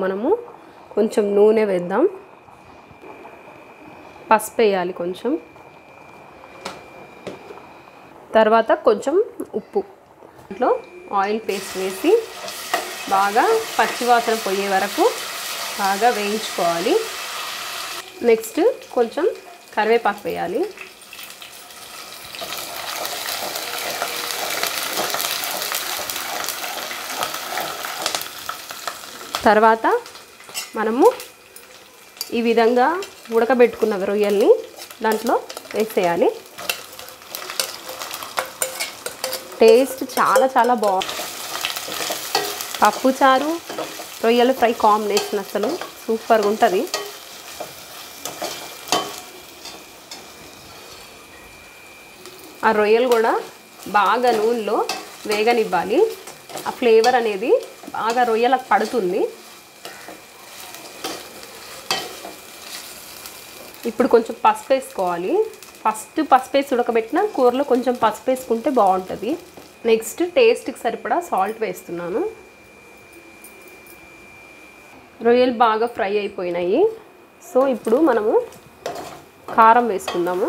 మనము కొంచెం నూనె వేద్దాం, పసుపు వేయాలి కొంచెం, తర్వాత కొంచెం ఉప్పు, దాంట్లో ఆయిల్ పేస్ట్ వేసి బాగా పచ్చివాసన పోయే వరకు బాగా వేయించుకోవాలి. నెక్స్ట్ కొంచెం కరివేపాకు వేయాలి. తర్వాత మనము ఈ విధంగా ఉడకబెట్టుకున్న రొయ్యల్ని దాంట్లో వేసేయాలి. టేస్ట్ చాలా చాలా బాగుంది. పప్పుచారు రొయ్యల ఫ్రై కాంబినేషన్ అసలు సూపర్గా ఉంటుంది. ఆ రొయ్యలు కూడా బాగా నూనెలో వేగనివ్వాలి. ఆ ఫ్లేవర్ అనేది బాగా రొయ్యలకు పడుతుంది. ఇప్పుడు కొంచెం పసుపు వేసుకోవాలి. ఫస్ట్ పసుపు వేసి ఉడకబెట్టిన కూరలో కొంచెం పసుపు వేసుకుంటే బాగుంటుంది. నెక్స్ట్ టేస్ట్కి సరిపడా సాల్ట్ వేస్తున్నాను. రొయ్యలు బాగా ఫ్రై అయిపోయినాయి. సో ఇప్పుడు మనము కారం వేసుకుందాము.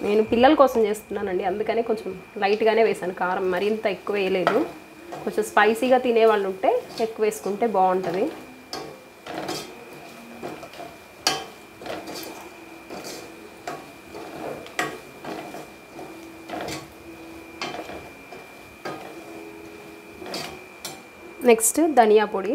నేను పిల్లల కోసం చేస్తున్నానండి, అందుకనే కొంచెం లైట్గానే వేసాను కారం, మరింత ఎక్కువ వేయలేదు. కొంచెం స్పైసీగా తినేవాళ్ళు ఉంటే ఎక్కువ వేసుకుంటే బాగుంటుంది. నెక్స్ట్ ధనియా పొడి,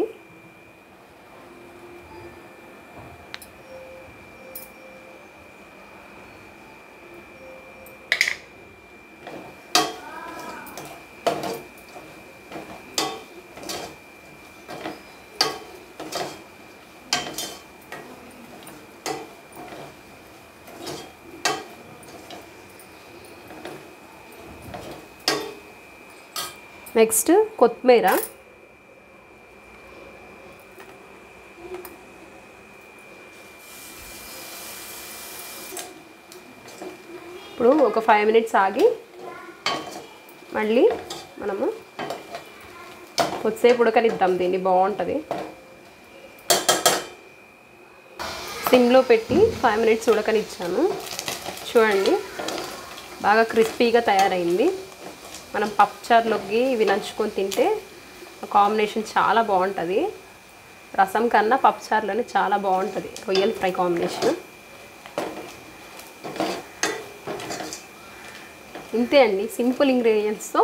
నెక్స్ట్ కొత్తిమీర, ఇప్పుడు ఒక 5 మినిట్స్ ఆగి మళ్ళీ మనము కొద్దిసేపు ఉడకనిద్దాం దీన్ని, బాగుంటుంది. సిమ్లో పెట్టి 5 మినిట్స్ ఉడకనిచ్చాను. చూడండి బాగా క్రిస్పీగా తయారైంది. మనం పప్పుచారులోకి ఇవి నంచుకొని తింటే కాంబినేషన్ చాలా బాగుంటుంది. రసం కన్నా పప్పుచారులోనే చాలా బాగుంటుంది రొయ్యల ఫ్రై కాంబినేషన్. ఇంతే అండి, సింపుల్ ఇంగ్రీడియంట్స్తో